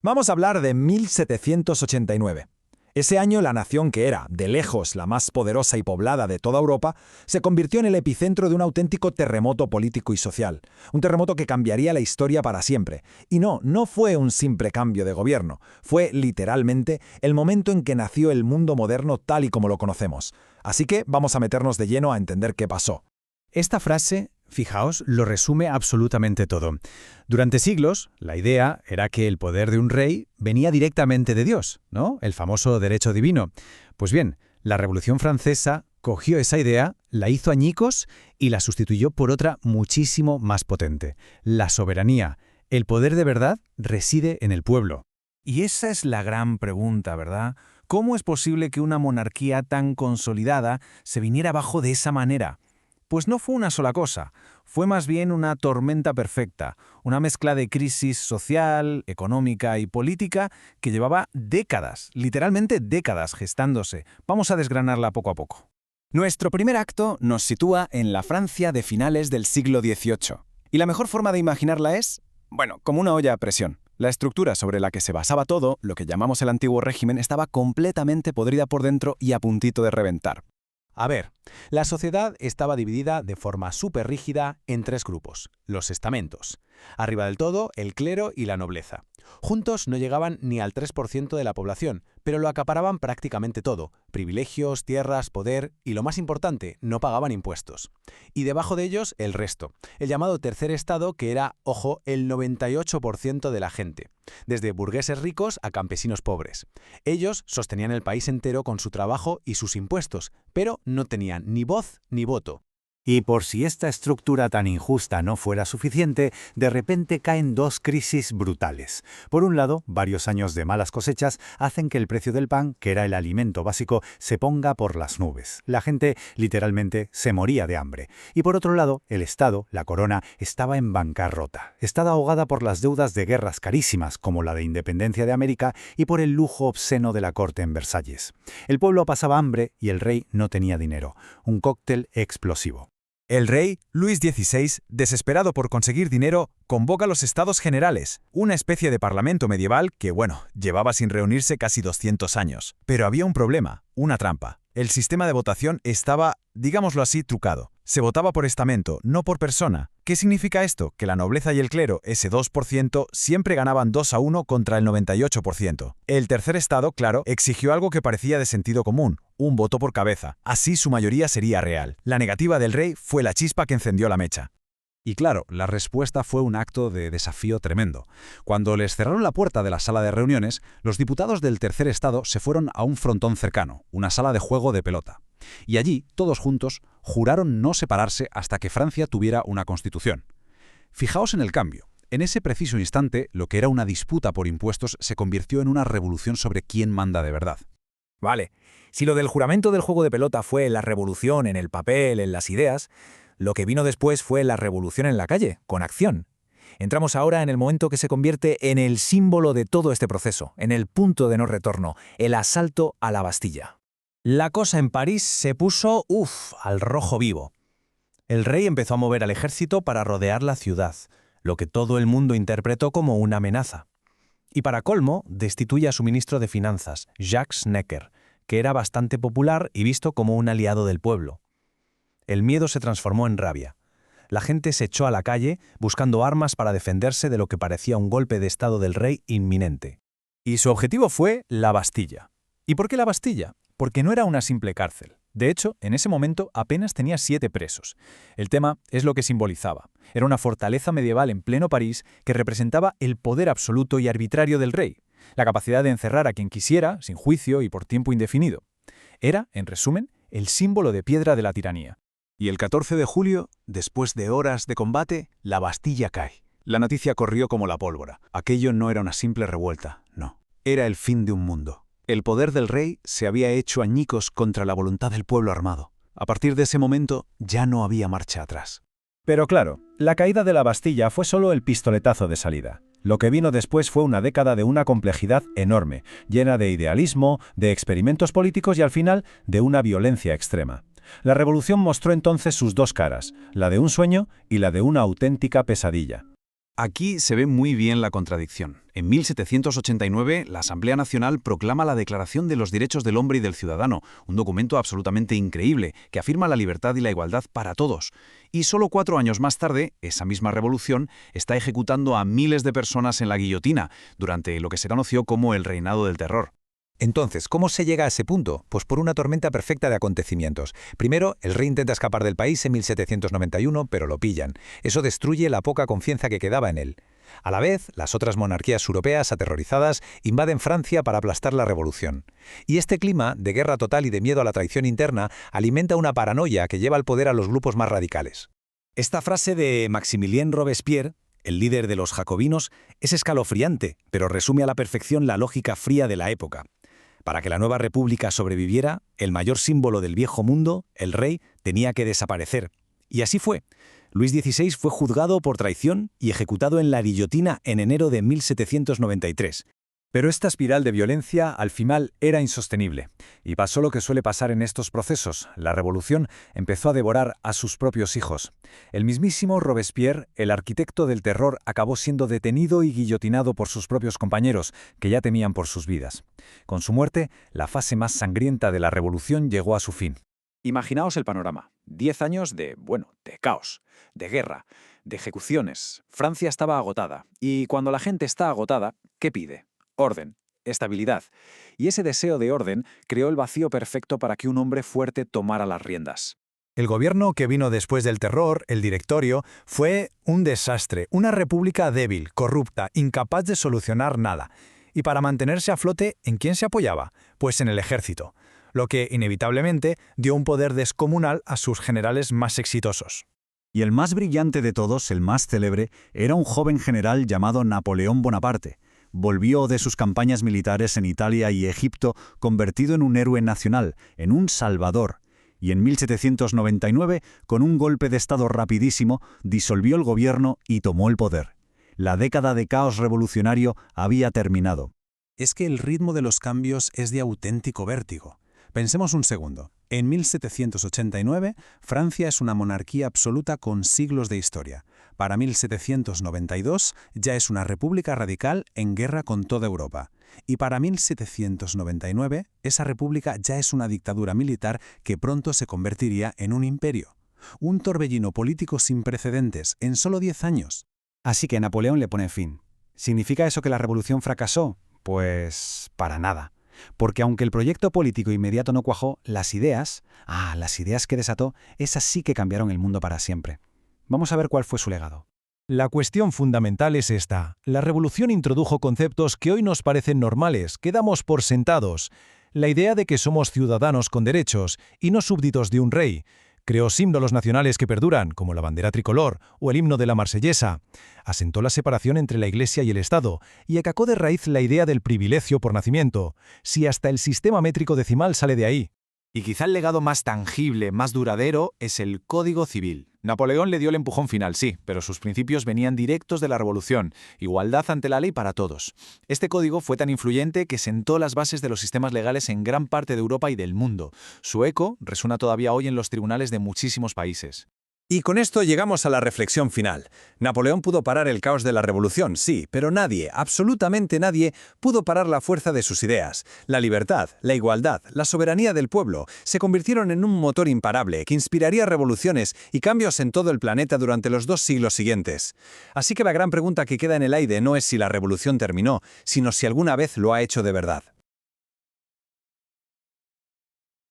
Vamos a hablar de 1789. Ese año la nación que era, de lejos, la más poderosa y poblada de toda Europa, se convirtió en el epicentro de un auténtico terremoto político y social. Un terremoto que cambiaría la historia para siempre. Y no fue un simple cambio de gobierno. Fue, literalmente, el momento en que nació el mundo moderno tal y como lo conocemos. Así que vamos a meternos de lleno a entender qué pasó. Esta frase, fijaos, lo resume absolutamente todo. Durante siglos, la idea era que el poder de un rey venía directamente de Dios, ¿no? El famoso derecho divino. Pues bien, la Revolución Francesa cogió esa idea, la hizo añicos y la sustituyó por otra muchísimo más potente: la soberanía. El poder de verdad reside en el pueblo. Y esa es la gran pregunta, ¿verdad? ¿Cómo es posible que una monarquía tan consolidada se viniera abajo de esa manera? Pues no fue una sola cosa, fue más bien una tormenta perfecta, una mezcla de crisis social, económica y política que llevaba décadas, literalmente décadas gestándose. Vamos a desgranarla poco a poco. Nuestro primer acto nos sitúa en la Francia de finales del siglo XVIII. Y la mejor forma de imaginarla es, como una olla a presión. La estructura sobre la que se basaba todo, lo que llamamos el antiguo régimen, estaba completamente podrida por dentro y a puntito de reventar. A ver, la sociedad estaba dividida de forma súper rígida en tres grupos: los estamentos. Arriba del todo, el clero y la nobleza. Juntos no llegaban ni al 3% de la población, pero lo acaparaban prácticamente todo: privilegios, tierras, poder y, lo más importante, no pagaban impuestos. Y debajo de ellos, el resto, el llamado tercer estado, que era, ojo, el 98% de la gente, desde burgueses ricos a campesinos pobres. Ellos sostenían el país entero con su trabajo y sus impuestos, pero no tenían ni voz ni voto. Y por si esta estructura tan injusta no fuera suficiente, de repente caen dos crisis brutales. Por un lado, varios años de malas cosechas hacen que el precio del pan, que era el alimento básico, se ponga por las nubes. La gente, literalmente, se moría de hambre. Y por otro lado, el Estado, la corona, estaba en bancarrota. Estaba ahogada por las deudas de guerras carísimas, como la de Independencia de América, y por el lujo obsceno de la corte en Versalles. El pueblo pasaba hambre y el rey no tenía dinero. Un cóctel explosivo. El rey, Luis XVI, desesperado por conseguir dinero, convoca los Estados Generales, una especie de parlamento medieval que, llevaba sin reunirse casi 200 años. Pero había un problema, una trampa. El sistema de votación estaba, digámoslo así, trucado. Se votaba por estamento, no por persona. ¿Qué significa esto? Que la nobleza y el clero, ese 2%, siempre ganaban 2-1 contra el 98%. El tercer estado, claro, exigió algo que parecía de sentido común: un voto por cabeza. Así su mayoría sería real. La negativa del rey fue la chispa que encendió la mecha. Y claro, la respuesta fue un acto de desafío tremendo. Cuando les cerraron la puerta de la sala de reuniones, los diputados del tercer estado se fueron a un frontón cercano, una sala de juego de pelota. Y allí, todos juntos, juraron no separarse hasta que Francia tuviera una constitución. Fijaos en el cambio. En ese preciso instante, lo que era una disputa por impuestos se convirtió en una revolución sobre quién manda de verdad. Vale, si lo del juramento del juego de pelota fue la revolución en el papel, en las ideas, lo que vino después fue la revolución en la calle, con acción. Entramos ahora en el momento que se convierte en el símbolo de todo este proceso, en el punto de no retorno, el asalto a la Bastilla. La cosa en París se puso, al rojo vivo. El rey empezó a mover al ejército para rodear la ciudad, lo que todo el mundo interpretó como una amenaza. Y para colmo, destituye a su ministro de Finanzas, Jacques Necker, que era bastante popular y visto como un aliado del pueblo. El miedo se transformó en rabia. La gente se echó a la calle buscando armas para defenderse de lo que parecía un golpe de estado del rey inminente. Y su objetivo fue la Bastilla. ¿Y por qué la Bastilla? Porque no era una simple cárcel. De hecho, en ese momento apenas tenía 7 presos. El tema es lo que simbolizaba. Era una fortaleza medieval en pleno París que representaba el poder absoluto y arbitrario del rey, la capacidad de encerrar a quien quisiera, sin juicio y por tiempo indefinido. Era, en resumen, el símbolo de piedra de la tiranía. Y el 14 de julio, después de horas de combate, la Bastilla cae. La noticia corrió como la pólvora. Aquello no era una simple revuelta, no. Era el fin de un mundo. El poder del rey se había hecho añicos contra la voluntad del pueblo armado. A partir de ese momento ya no había marcha atrás. Pero claro, la caída de la Bastilla fue solo el pistoletazo de salida. Lo que vino después fue una década de una complejidad enorme, llena de idealismo, de experimentos políticos y al final de una violencia extrema. La revolución mostró entonces sus dos caras, la de un sueño y la de una auténtica pesadilla. Aquí se ve muy bien la contradicción. En 1789, la Asamblea Nacional proclama la Declaración de los Derechos del Hombre y del Ciudadano, un documento absolutamente increíble que afirma la libertad y la igualdad para todos. Y solo 4 años más tarde, esa misma revolución está ejecutando a miles de personas en la guillotina, durante lo que se conoció como el Reinado del Terror. Entonces, ¿cómo se llega a ese punto? Pues por una tormenta perfecta de acontecimientos. Primero, el rey intenta escapar del país en 1791, pero lo pillan. Eso destruye la poca confianza que quedaba en él. A la vez, las otras monarquías europeas, aterrorizadas, invaden Francia para aplastar la revolución. Y este clima, de guerra total y de miedo a la traición interna, alimenta una paranoia que lleva al poder a los grupos más radicales. Esta frase de Maximilien Robespierre, el líder de los jacobinos, es escalofriante, pero resume a la perfección la lógica fría de la época. Para que la nueva república sobreviviera, el mayor símbolo del viejo mundo, el rey, tenía que desaparecer. Y así fue. Luis XVI fue juzgado por traición y ejecutado en la guillotina en enero de 1793. Pero esta espiral de violencia al final era insostenible. Y pasó lo que suele pasar en estos procesos. La revolución empezó a devorar a sus propios hijos. El mismísimo Robespierre, el arquitecto del terror, acabó siendo detenido y guillotinado por sus propios compañeros, que ya temían por sus vidas. Con su muerte, la fase más sangrienta de la revolución llegó a su fin. Imaginaos el panorama. 10 años de caos, de guerra, de ejecuciones. Francia estaba agotada. Y cuando la gente está agotada, ¿qué pide? Orden, estabilidad. Y ese deseo de orden creó el vacío perfecto para que un hombre fuerte tomara las riendas. El gobierno que vino después del terror, el Directorio, fue un desastre, una república débil, corrupta, incapaz de solucionar nada. Y para mantenerse a flote, ¿en quién se apoyaba? Pues en el ejército, lo que inevitablemente dio un poder descomunal a sus generales más exitosos. Y el más brillante de todos, el más célebre, era un joven general llamado Napoleón Bonaparte. Volvió de sus campañas militares en Italia y Egipto convertido en un héroe nacional, en un salvador. Y en 1799, con un golpe de estado rapidísimo, disolvió el gobierno y tomó el poder. La década de caos revolucionario había terminado. Es que el ritmo de los cambios es de auténtico vértigo. Pensemos un segundo. En 1789, Francia es una monarquía absoluta con siglos de historia. Para 1792 ya es una república radical en guerra con toda Europa. Y para 1799, esa república ya es una dictadura militar que pronto se convertiría en un imperio. Un torbellino político sin precedentes en solo 10 años. Así que Napoleón le pone fin. ¿Significa eso que la revolución fracasó? Pues para nada. Porque aunque el proyecto político inmediato no cuajó, las ideas que desató, esas sí que cambiaron el mundo para siempre. Vamos a ver cuál fue su legado. La cuestión fundamental es esta. La revolución introdujo conceptos que hoy nos parecen normales, que damos por sentados. La idea de que somos ciudadanos con derechos y no súbditos de un rey. Creó símbolos nacionales que perduran, como la bandera tricolor o el himno de la Marsellesa. Asentó la separación entre la Iglesia y el Estado y acacó de raíz la idea del privilegio por nacimiento. Si hasta el sistema métrico decimal sale de ahí. Y quizá el legado más tangible, más duradero, es el Código Civil. Napoleón le dio el empujón final, sí, pero sus principios venían directos de la Revolución. Igualdad ante la ley para todos. Este código fue tan influyente que sentó las bases de los sistemas legales en gran parte de Europa y del mundo. Su eco resuena todavía hoy en los tribunales de muchísimos países. Y con esto llegamos a la reflexión final. Napoleón pudo parar el caos de la revolución, sí, pero nadie, absolutamente nadie, pudo parar la fuerza de sus ideas. La libertad, la igualdad, la soberanía del pueblo se convirtieron en un motor imparable que inspiraría revoluciones y cambios en todo el planeta durante los 2 siglos siguientes. Así que la gran pregunta que queda en el aire no es si la revolución terminó, sino si alguna vez lo ha hecho de verdad.